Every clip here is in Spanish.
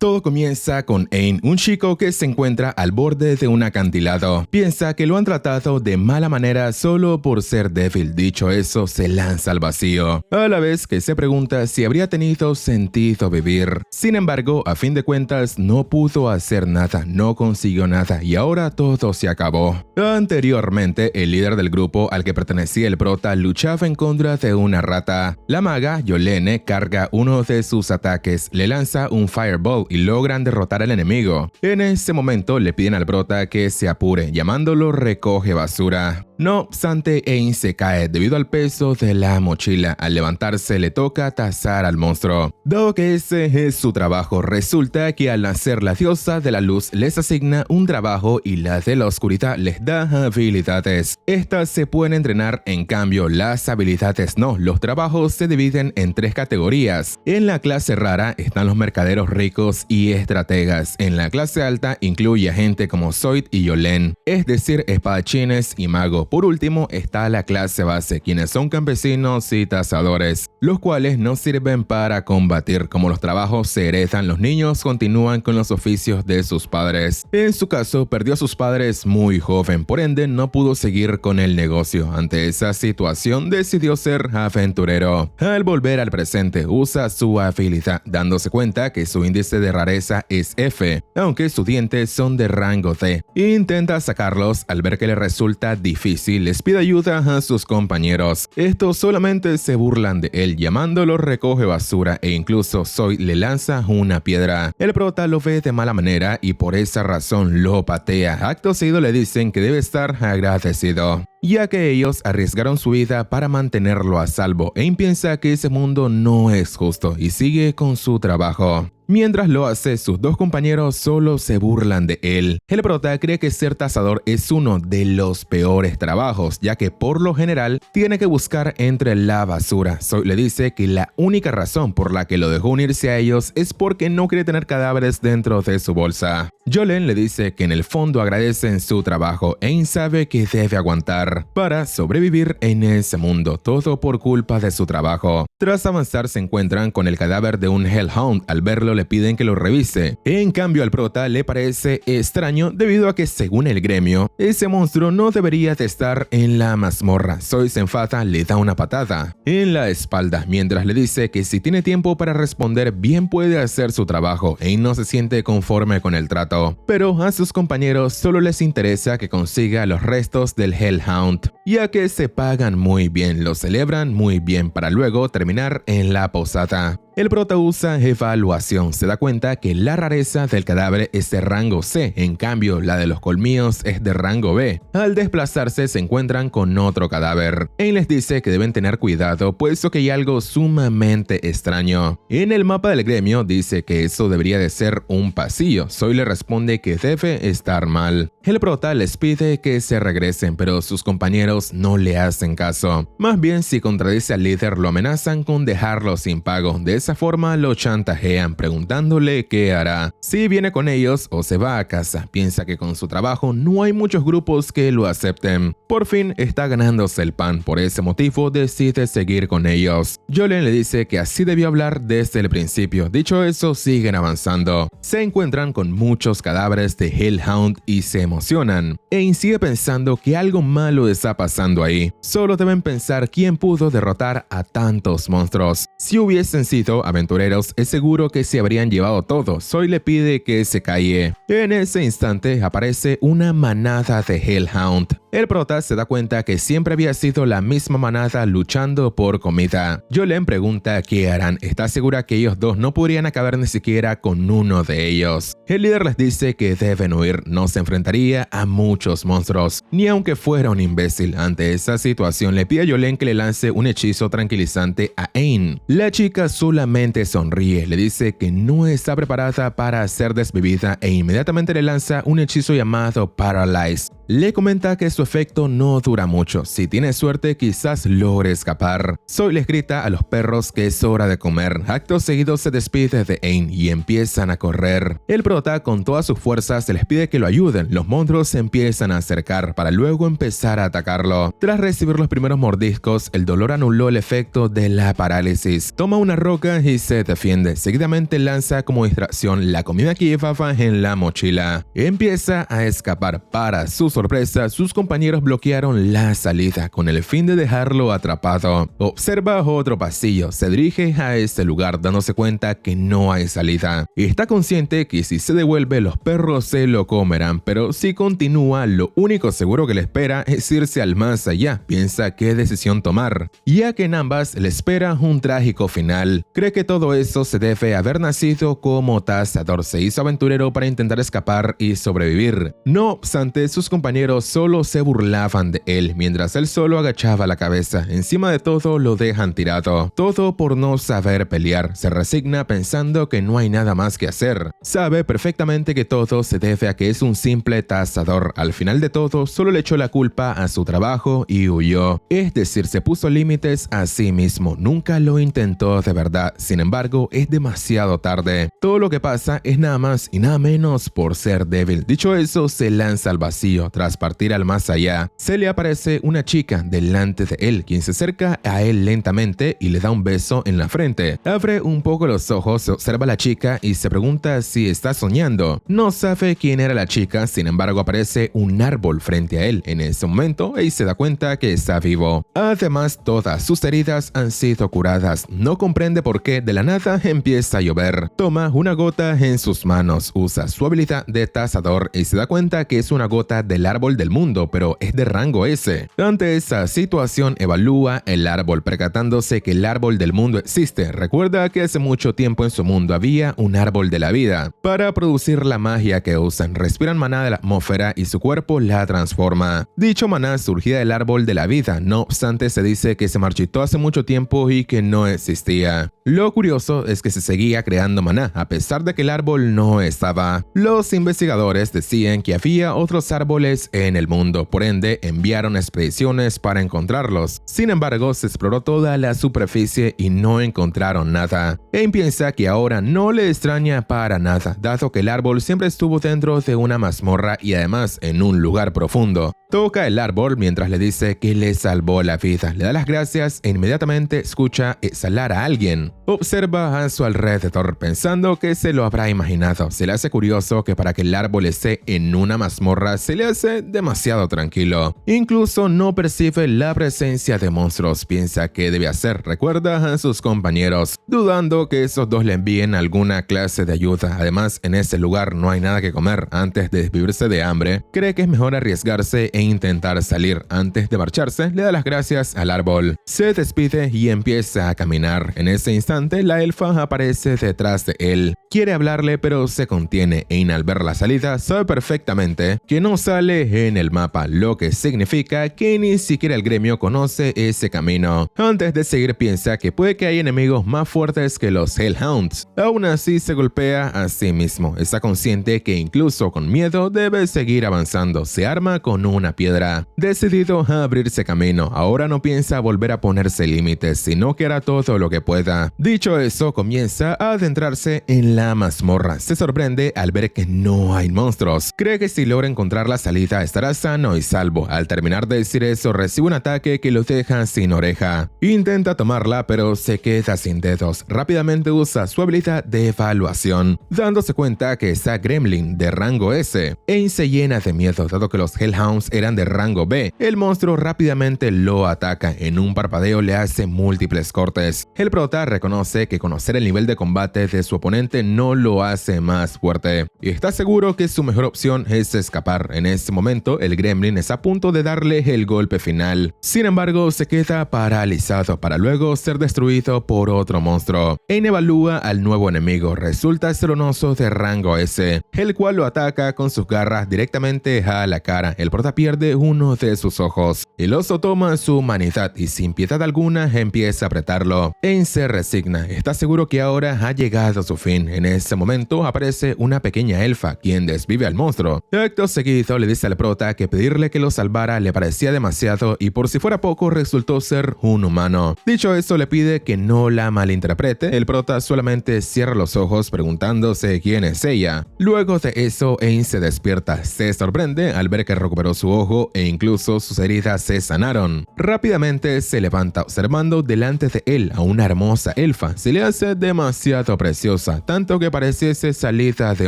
Todo comienza con Ain, un chico que se encuentra al borde de un acantilado. Piensa que lo han tratado de mala manera solo por ser débil. Dicho eso, se lanza al vacío, a la vez que se pregunta si habría tenido sentido vivir. Sin embargo, a fin de cuentas, no pudo hacer nada, no consiguió nada y ahora todo se acabó. Anteriormente, el líder del grupo al que pertenecía el prota luchaba en contra de una rata. La maga, Yolene, carga uno de sus ataques, le lanza un fireball y logran derrotar al enemigo. En ese momento le piden al prota que se apure, llamándolo recoge basura. No obstante, Ain se cae debido al peso de la mochila. Al levantarse le toca tasar al monstruo. Dado que ese es su trabajo, resulta que al nacer la diosa de la luz les asigna un trabajo y la de la oscuridad les da habilidades. Estas se pueden entrenar, en cambio las habilidades no. Los trabajos se dividen en 3 categorías. En la clase rara están los mercaderos ricos y estrategas. En la clase alta incluye a gente como Zoid y Yolene, es decir, espadachines y magos. Por último está la clase base, quienes son campesinos y cazadores, los cuales no sirven para combatir. Como los trabajos se heredan, los niños continúan con los oficios de sus padres. En su caso, perdió a sus padres muy joven, por ende no pudo seguir con el negocio. Ante esa situación decidió ser aventurero. Al volver al presente, usa su habilidad, dándose cuenta que su índice de rareza es F, aunque sus dientes son de rango D. Intenta sacarlos, al ver que le resulta difícil, les pide ayuda a sus compañeros. Estos solamente se burlan de él, llamándolo recoge basura, e incluso Zoid le lanza una piedra. El prota lo ve de mala manera y por esa razón lo patea. Acto seguido le dicen que debe estar agradecido, ya que ellos arriesgaron su vida para mantenerlo a salvo. Ain piensa que ese mundo no es justo y sigue con su trabajo. Mientras lo hace, sus 2 compañeros solo se burlan de él. El prota cree que ser cazador es uno de los peores trabajos, ya que por lo general tiene que buscar entre la basura. Zoid le dice que la única razón por la que lo dejó unirse a ellos es porque no quiere tener cadáveres dentro de su bolsa. Yolene le dice que en el fondo agradecen su trabajo. Ain sabe que debe aguantar para sobrevivir en ese mundo, todo por culpa de su trabajo. Tras avanzar se encuentran con el cadáver de un Hellhound. Al verlo le piden que lo revise. En cambio al prota le parece extraño debido a que según el gremio, ese monstruo no debería de estar en la mazmorra. Zoid se enfada, le da una patada en la espalda, mientras le dice que si tiene tiempo para responder bien puede hacer su trabajo. Ain no se siente conforme con el trato, pero a sus compañeros solo les interesa que consiga los restos del Hellhound, ya que se pagan muy bien, lo celebran muy bien para luego terminar en la posada. El prota usa evaluación, se da cuenta que la rareza del cadáver es de rango C, en cambio la de los colmillos es de rango B. Al desplazarse se encuentran con otro cadáver. Ain les dice que deben tener cuidado puesto que hay algo sumamente extraño. En el mapa del gremio dice que eso debería de ser un pasillo. Zoid le responde que debe estar mal. El prota les pide que se regresen, pero sus compañeros no le hacen caso. Más bien, si contradice al líder lo amenazan con dejarlo sin pago. De esa forma lo chantajean preguntándole qué hará, si viene con ellos o se va a casa. Piensa que con su trabajo no hay muchos grupos que lo acepten. Por fin está ganándose el pan, por ese motivo decide seguir con ellos. Yolene le dice que así debió hablar desde el principio. Dicho eso, siguen avanzando. Se encuentran con muchos cadáveres de Hellhound y se emocionan. Ain sigue pensando que algo malo está pasando ahí. Solo deben pensar quién pudo derrotar a tantos monstruos. Si hubiesen sido aventureros, es seguro que se habrían llevado todo. Zoid le pide que se calle. En ese instante aparece una manada de Hellhound. El prota se da cuenta que siempre había sido la misma manada luchando por comida. Yolene pregunta qué harán. Está segura que ellos 2 no podrían acabar ni siquiera con uno de ellos. El líder les dice que deben huir, no se enfrentaría a muchos monstruos, ni aunque fuera un imbécil. Ante esa situación le pide a Yolene que le lance un hechizo tranquilizante a Ain. La chica solamente sonríe, le dice que no está preparada para ser desvivida e inmediatamente le lanza un hechizo llamado Paralyze. Le comenta que su efecto no dura mucho. Si tiene suerte, quizás logre escapar. Zoe les grita a los perros que es hora de comer. Acto seguido se despide de Aang y empiezan a correr. El prota con todas sus fuerzas se les pide que lo ayuden. Los monstruos se empiezan a acercar para luego empezar a atacarlo. Tras recibir los primeros mordiscos, el dolor anuló el efecto de la parálisis. Toma una roca y se defiende. Seguidamente lanza como distracción la comida que llevaba en la mochila. Empieza a escapar. Para su sorpresa, sus compañeros bloquearon la salida con el fin de dejarlo atrapado. Observa otro pasillo. Se dirige a ese lugar dándose cuenta que no hay salida. Está consciente que si se devuelve los perros se lo comerán, pero si continúa lo único seguro que le espera es irse al más allá. Piensa qué decisión tomar, ya que en ambas le espera un trágico final. Cree que todo eso se debe a haber nacido como cazador. Se hizo aventurero para intentar escapar y sobrevivir. No obstante, sus compañeros solo se burlaban de él, mientras él solo agachaba la cabeza. Encima de todo, lo dejan tirado. Todo por no saber pelear. Se resigna pensando que no hay nada más que hacer. Sabe perfectamente que todo se debe a que es un simple cazador. Al final de todo, solo le echó la culpa a su trabajo y huyó. Es decir, se puso límites a sí mismo. Nunca lo intentó de verdad. Sin embargo, es demasiado tarde. Todo lo que pasa es nada más y nada menos por ser débil. Dicho eso, se lanza al vacío. Tras partir al más allá, se le aparece una chica delante de él, quien se acerca a él lentamente y le da un beso en la frente. Abre un poco los ojos, observa a la chica y se pregunta si está soñando. No sabe quién era la chica, sin embargo aparece un árbol frente a él. En ese momento, él se da cuenta que está vivo. Además, todas sus heridas han sido curadas. No comprende por qué de la nada empieza a llover. Toma una gota en sus manos, usa su habilidad de cazador y se da cuenta que es una gota del árbol del mundo, pero es de rango S. Ante esa situación, evalúa el árbol, percatándose que el árbol del mundo existe. Recuerda que hace mucho tiempo en su mundo había un árbol de la vida. Para producir la magia que usan, respiran maná de la atmósfera y su cuerpo la transforma. Dicho maná surgía del árbol de la vida, no obstante se dice que se marchitó hace mucho tiempo y que no existía. Lo curioso es que se seguía creando maná, a pesar de que el árbol no estaba. Los investigadores decían que había otros árboles en el mundo, por ende enviaron expediciones para encontrarlos. Sin embargo, se exploró toda la superficie y no encontraron nada. Aang piensa que ahora no le extraña para nada, dado que el árbol siempre estuvo dentro de una mazmorra y además en un lugar profundo. Toca el árbol mientras le dice que le salvó la vida. Le da las gracias e inmediatamente escucha exhalar a alguien. Observa a su alrededor pensando que se lo habrá imaginado. Se le hace curioso que para que el árbol esté en una mazmorra se le hace demasiado tranquilo. Incluso no percibe la presencia de monstruos. Piensa que debe hacer. Recuerda a sus compañeros, dudando que esos dos le envíen alguna clase de ayuda. Además, en ese lugar no hay nada que comer. Antes de desvivirse de hambre, cree que es mejor arriesgarse e intentar salir. Antes de marcharse, le da las gracias al árbol. Se despide y empieza a caminar. En ese instante, la elfa aparece detrás de él. Quiere hablarle, pero se contiene. Aang, al ver la salida, sabe perfectamente que no sale en el mapa, lo que significa que ni siquiera el gremio conoce ese camino. Antes de seguir, piensa que puede que hay enemigos más fuertes que los Hellhounds. Aún así, se golpea a sí mismo. Está consciente que incluso con miedo debe seguir avanzando. Se arma con una piedra. Decidido a abrirse camino, ahora no piensa volver a ponerse límites, sino que hará todo lo que pueda. Dicho eso, comienza a adentrarse en la mazmorra. Se sorprende al ver que no hay monstruos. Cree que si logra encontrar la salida estará sano y salvo. Al terminar de decir eso, recibe un ataque que lo deja sin oreja. Intenta tomarla, pero se queda sin dedos. Rápidamente usa su habilidad de evaluación, dándose cuenta que está Gremlin de rango S. Aang se llena de miedo, dado que los Hellhounds eran de rango B. El monstruo rápidamente lo ataca. En un parpadeo le hace múltiples cortes. El prota reconoce que conocer el nivel de combate de su oponente no lo hace más fuerte, y está seguro que su mejor opción es escapar. En ese momento, el Gremlin está a punto de darle el golpe final. Sin embargo, se queda paralizado para luego ser destruido por otro monstruo. Aang evalúa al nuevo enemigo. Resulta ser un oso de rango S, el cual lo ataca con sus garras directamente a la cara. El prota pierde uno de sus ojos. El oso toma su humanidad y sin piedad alguna empieza a apretarlo. Aang se resigna, está seguro que ahora ha llegado a su fin. En ese momento aparece una pequeña elfa, quien desvive al monstruo. Acto seguido le dice al prota que pedirle que lo salvara le parecía demasiado y por si fuera poco resultó ser un humano. Dicho eso, le pide que no la malinterprete. El prota solamente cierra los ojos preguntándose quién es ella. Luego de eso, Aang se despierta. Se sorprende al ver que recuperó su ojo e incluso sus heridas se sanaron. Rápidamente se levanta observando delante de él a una hermosa elfa. Se le hace demasiado preciosa, tanto que pareciese salida de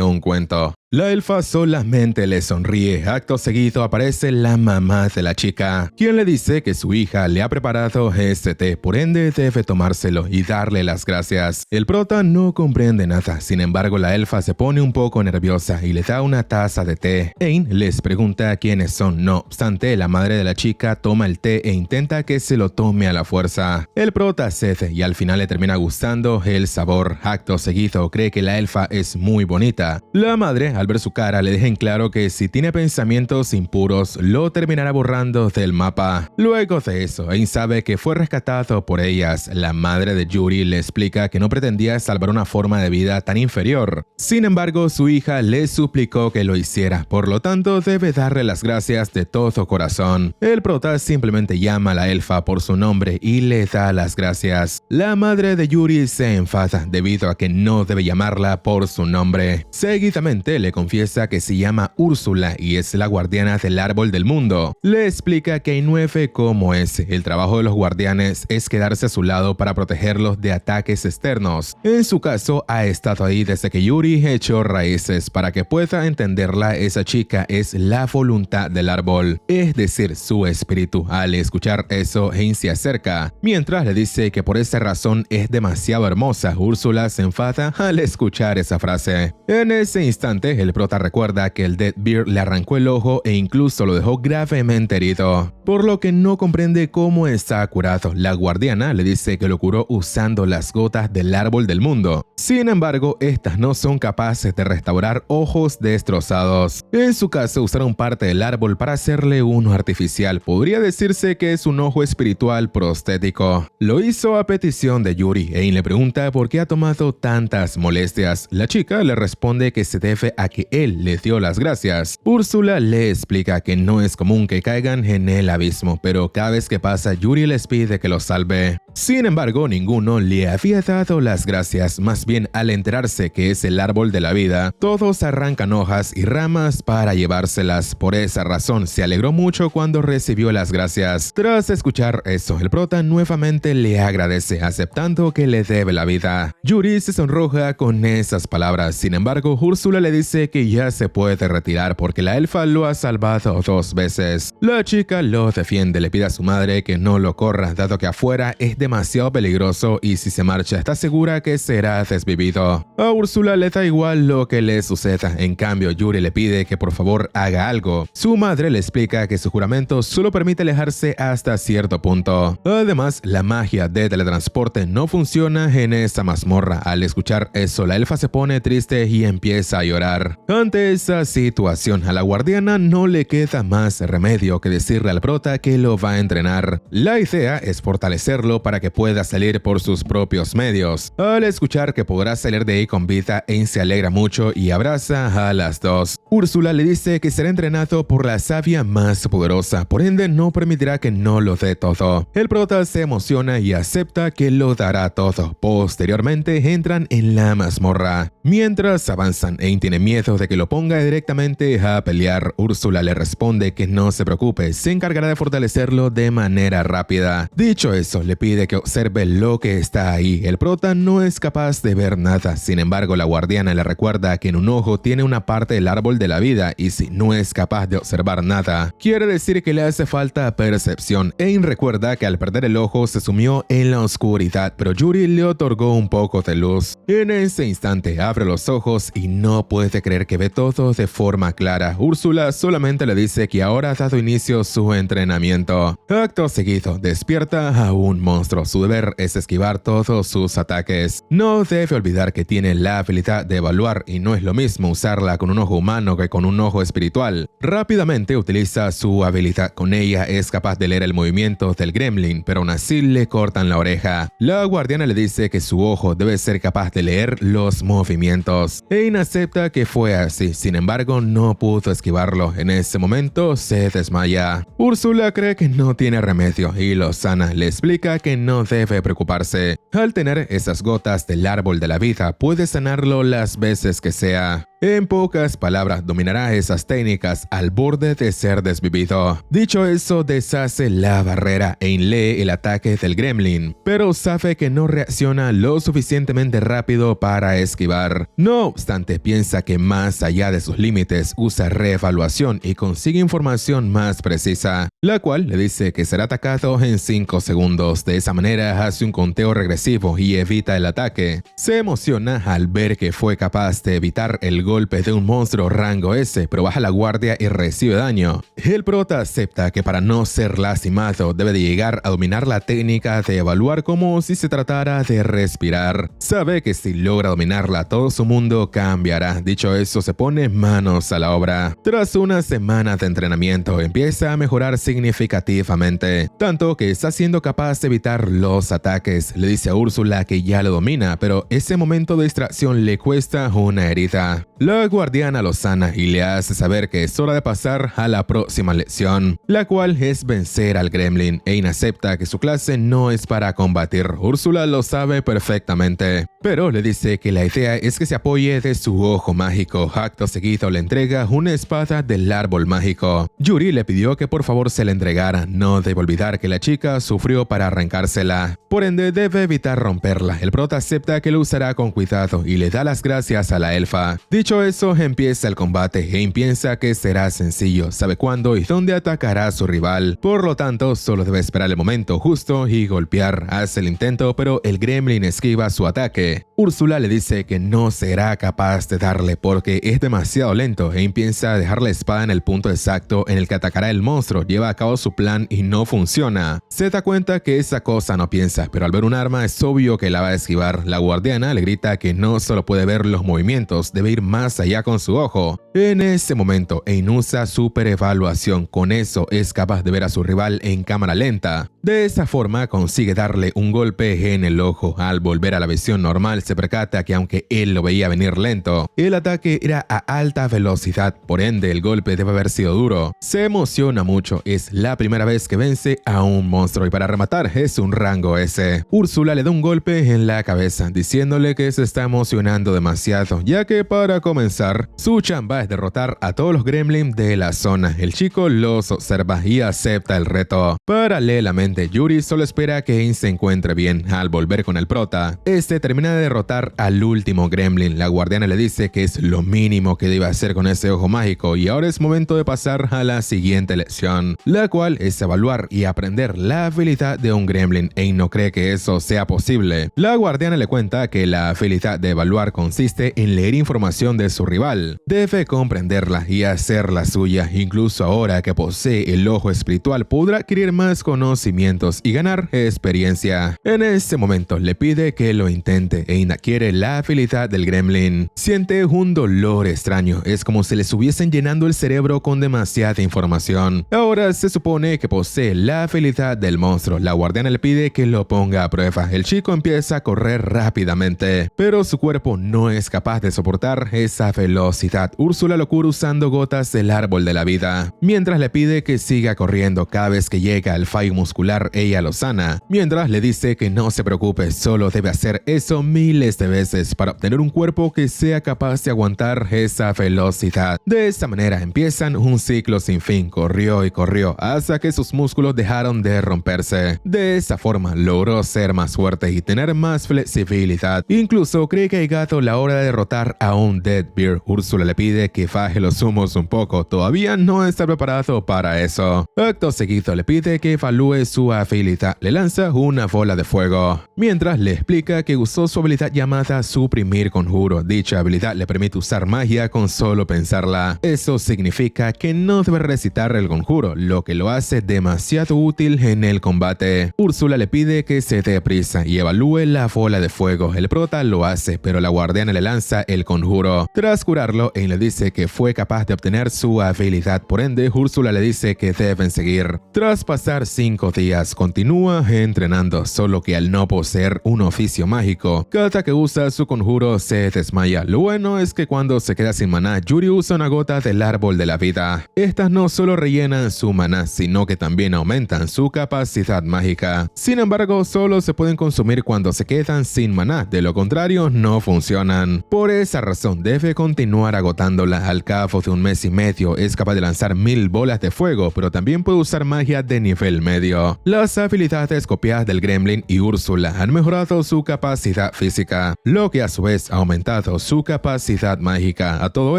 un cuento. La elfa solamente le sonríe. Acto seguido aparece la mamá de la chica, quien le dice que su hija le ha preparado este té, por ende debe tomárselo y darle las gracias. El prota no comprende nada, sin embargo la elfa se pone un poco nerviosa y le da una taza de té. Aang les pregunta quiénes son, no obstante la madre de la chica toma el té e intenta que se lo tome a la fuerza. El prota cede y al final le termina gustando el sabor. Acto seguido cree que la elfa es muy bonita. La madre, al ver su cara, le deja en claro que si tiene pensamientos impuros, lo terminará borrando del mapa. Luego de eso, Aang sabe que fue rescatado por ellas. La madre de Yuri le explica que no pretendía salvar una forma de vida tan inferior. Sin embargo, su hija le suplicó que lo hiciera, por lo tanto debe darle las gracias de todo corazón. El prota simplemente llama a la elfa por su nombre y le da las gracias. La madre de Yuri se enfada debido a que no debe llamarla por su nombre. Seguidamente le confiesa que se llama Úrsula y es la guardiana del árbol del mundo. Le explica que hay 9 como ese. El trabajo de los guardianes es quedarse a su lado para protegerlos de ataques externos. En su caso, ha estado ahí desde que Yuri echó raíces. Para que pueda entenderla, esa chica es la voluntad del árbol, es decir, su espíritu. Al escuchar eso, Aang se acerca, mientras le dice que por esa razón es demasiado hermosa. Úrsula se enfada al escuchar esa frase. En ese instante, el prota recuerda que el Deathbeard le arrancó el ojo e incluso lo dejó gravemente herido, por lo que no comprende cómo está curado. La guardiana le dice que lo curó usando las gotas del árbol del mundo. Sin embargo, estas no son capaces de restaurar ojos destrozados. En su caso, usaron parte del árbol para hacerle uno artificial. Podría decirse que es un ojo espiritual prostético. Lo hizo a petición de Yuri. Aang le pregunta por qué ha tomado tantas molestias. La chica le responde que se debe a que él le dio las gracias. Úrsula le explica que no es común que caigan en el abismo, pero cada vez que pasa, Yuri les pide que los salve. Sin embargo, ninguno le había dado las gracias. Más bien, al enterarse que es el árbol de la vida, todos arrancan hojas y ramas para llevárselas. Por esa razón, se alegró mucho cuando recibió las gracias. Tras escuchar eso, el prota nuevamente le agradece, aceptando que le debe la vida. Yuri se sonroja con esas palabras. Sin embargo, Úrsula le dice que ya se puede retirar porque la elfa lo ha salvado 2 veces. La chica lo defiende, le pide a su madre que no lo corra, dado que afuera es demasiado peligroso y si se marcha está segura que será desvivido. A Úrsula le da igual lo que le suceda. En cambio, Yuri le pide que por favor haga algo. Su madre le explica que su juramento solo permite alejarse hasta cierto punto. Además, la magia de teletransporte no funciona en esa mazmorra. Al escuchar eso, la elfa se pone triste y empieza a llorar. Ante esa situación, a la guardiana no le queda más remedio que decirle al prota que lo va a entrenar. La idea es fortalecerlo para que pueda salir por sus propios medios. Al escuchar que podrá salir de ahí con vida, Aang se alegra mucho y abraza a las dos. Úrsula le dice que será entrenado por la sabia más poderosa, por ende no permitirá que no lo dé todo. El prota se emociona y acepta que lo dará todo. Posteriormente entran en la mazmorra. Mientras avanzan, Aang tiene miedo de que lo ponga directamente a pelear. Úrsula le responde que no se preocupe, se encargará de fortalecerlo de manera rápida. Dicho eso, le pide que observe lo que está ahí. El prota no es capaz de ver nada. Sin embargo, la guardiana le recuerda que en un ojo tiene una parte del árbol de la vida y si no es capaz de observar nada, quiere decir que le hace falta percepción. Aang recuerda que al perder el ojo se sumió en la oscuridad, pero Yuri le otorgó un poco de luz. En ese instante abre los ojos y no puede creer que ve todo de forma clara. Úrsula solamente le dice que ahora ha dado inicio su entrenamiento. Acto seguido, despierta a un monstruo monstruo, su deber es esquivar todos sus ataques. No debe olvidar que tiene la habilidad de evaluar y no es lo mismo usarla con un ojo humano que con un ojo espiritual. Rápidamente utiliza su habilidad. Con ella es capaz de leer el movimiento del gremlin, pero aún así le cortan la oreja. La guardiana le dice que su ojo debe ser capaz de leer los movimientos. Aang acepta que fue así, sin embargo no pudo esquivarlo. En ese momento se desmaya. Úrsula cree que no tiene remedio y Lozana le explica que no debe preocuparse. Al tener esas gotas del árbol de la vida, puede sanarlo las veces que sea. En pocas palabras, dominará esas técnicas al borde de ser desvivido. Dicho eso, deshace la barrera e lee el ataque del gremlin, pero sabe que no reacciona lo suficientemente rápido para esquivar. No obstante, piensa que más allá de sus límites, usa reevaluación y consigue información más precisa, la cual le dice que será atacado en 5 segundos. De esa manera hace un conteo regresivo y evita el ataque. Se emociona al ver que fue capaz de evitar el golpe de un monstruo rango S, pero baja la guardia y recibe daño. El prota acepta que para no ser lastimado debe de llegar a dominar la técnica de evaluar como si se tratara de respirar. Sabe que si logra dominarla todo su mundo cambiará. Dicho eso, se pone manos a la obra. Tras una semana de entrenamiento empieza a mejorar significativamente, tanto que está siendo capaz de evitar los ataques. Le dice a Úrsula que ya lo domina, pero ese momento de distracción le cuesta una herida. La guardiana lo sana y le hace saber que es hora de pasar a la próxima lección, la cual es vencer al gremlin. Aang acepta que su clase no es para combatir. Úrsula lo sabe perfectamente, pero le dice que la idea es que se apoye de su ojo mágico. Acto seguido le entrega una espada del árbol mágico. Yuri le pidió que por favor se la entregara. No debe olvidar que la chica sufrió para arrancársela, por ende debe evitar romperla. El prota acepta que lo usará con cuidado y le da las gracias a la elfa. Dicho eso, empieza el combate. Aang piensa que será sencillo, sabe cuándo y dónde atacará a su rival, por lo tanto solo debe esperar el momento justo y golpear. Hace el intento, pero el gremlin esquiva su ataque. Úrsula le dice que no será capaz de darle porque es demasiado lento. Aang piensa dejar la espada en el punto exacto en el que atacará el monstruo, lleva a cabo su plan y no funciona. Se da cuenta que esa cosa no piensa, pero al ver un arma es obvio que la va a esquivar. La guardiana le grita que no solo puede ver los movimientos, debe ir más allá con su ojo. En ese momento, Aang usa super evaluación. Con eso es capaz de ver a su rival en cámara lenta. De esa forma consigue darle un golpe en el ojo. Al volver a la visión normal se percata que aunque él lo veía venir lento, el ataque era a alta velocidad, por ende el golpe debe haber sido duro. Se emociona mucho, es la primera vez que vence a un monstruo y para rematar es un rango S. Úrsula le da un golpe en la cabeza diciéndole que se está emocionando demasiado, ya que para comenzar, su chamba es derrotar a todos los gremlins de la zona. El chico los observa y acepta el reto. Paralelamente, Yuri solo espera que Aang se encuentre bien. Al volver con el prota, este termina de derrotar al último gremlin. La guardiana le dice que es lo mínimo que debe hacer con ese ojo mágico y ahora es momento de pasar a la siguiente lección, la cual es evaluar y aprender la habilidad de un gremlin. Aang no cree que eso sea posible. La guardiana le cuenta que la habilidad de evaluar consiste en leer información de su rival. Debe comprenderla y hacerla suya. Incluso ahora que posee el ojo espiritual podrá adquirir más conocimientos y ganar experiencia. En ese momento le pide que lo intente. Aang adquiere la habilidad del gremlin. Siente un dolor extraño. Es como si le estuviesen llenando el cerebro con demasiada información. Ahora se supone que posee la habilidad del monstruo. La guardiana le pide que lo ponga a prueba. El chico empieza a correr rápidamente, pero su cuerpo no es capaz de soportar esa velocidad. Úrsula lo cura usando gotas del árbol de la vida, mientras le pide que siga corriendo. Cada vez que llega al fallo muscular, ella lo sana, mientras le dice que no se preocupe, solo debe hacer eso miles de veces para obtener un cuerpo que sea capaz de aguantar esa velocidad. De esta manera empiezan un ciclo sin fin. Corrió y corrió hasta que sus músculos dejaron de romperse. De esa forma logró ser más fuerte y tener más flexibilidad. Incluso cree que ha llegado la hora de derrotar a un Deadbeard. Úrsula le pide que baje los humos un poco, todavía no está preparado para eso. Acto seguido le pide que evalúe su habilidad, le lanza una bola de fuego, mientras le explica que usó su habilidad llamada Suprimir Conjuro. Dicha habilidad le permite usar magia con solo pensarla. Eso significa que no debe recitar el conjuro, lo que lo hace demasiado útil en el combate. Úrsula le pide que se dé prisa y evalúe la bola de fuego. El prota lo hace, pero la guardiana le lanza el conjuro. Tras curarlo, Aang le dice que fue capaz de obtener su habilidad, por ende, Úrsula le dice que deben seguir. Tras pasar 5 días, continúa entrenando, solo que al no poseer un oficio mágico, cada que usa su conjuro se desmaya. Lo bueno es que cuando se queda sin maná, Yuri usa una gota del árbol de la vida. Estas no solo rellenan su maná, sino que también aumentan su capacidad mágica. Sin embargo, solo se pueden consumir cuando se quedan sin maná, de lo contrario no funcionan. Por esa razón debe continuar agotándola. Al cabo de 1 mes y medio es capaz de lanzar 1000 bolas de fuego, pero también puede usar magia de nivel medio. Las habilidades copiadas del Gremlin y Úrsula han mejorado su capacidad física, lo que a su vez ha aumentado su capacidad mágica. A todo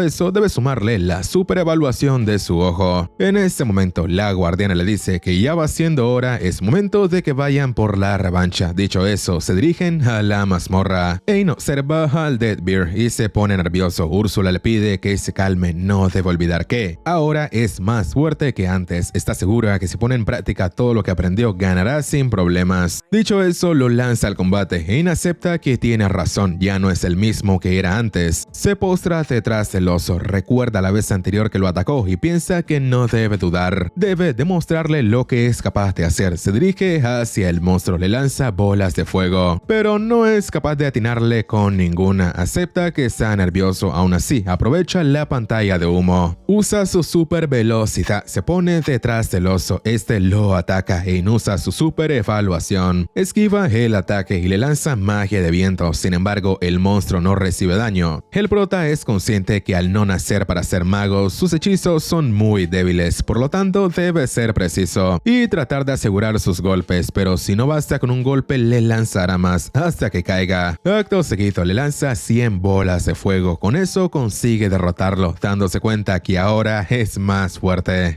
eso debe sumarle la super evaluación de su ojo. En este momento la guardiana le dice que ya va siendo hora, es momento de que vayan por la revancha. Dicho eso, se dirigen a la mazmorra. Aang observa al Deadbeard y se pone nervioso. Úrsula le pide que se calme, no debe olvidar que ahora es más fuerte que antes. Está segura que si pone en práctica todo lo que aprendió, ganará sin problemas. Dicho eso, lo lanza al combate. Aang acepta que tiene razón, ya no es el mismo que era antes. Se postra detrás del oso, recuerda la vez anterior que lo atacó y piensa que no debe dudar. Debe demostrarle lo que es capaz de hacer. Se dirige hacia el monstruo, le lanza bolas de fuego, pero no es capaz de atinarle con ninguna. Acepta que está nervioso, aún así aprovecha la pantalla de humo. Usa su super velocidad, se pone detrás del oso, este lo ataca e usa su super evaluación. Esquiva el ataque y le lanza magia de viento. Sin embargo, el monstruo no recibe daño. El prota es consciente que al no nacer para ser mago, sus hechizos son muy débiles, por lo tanto debe ser preciso y tratar de asegurar sus golpes, pero si no basta con un golpe le lanzará más hasta que caiga. Acto seguido le lanza 100 bolas de fuego, con eso consigue derrotarlo, dándose cuenta que ahora es más fuerte.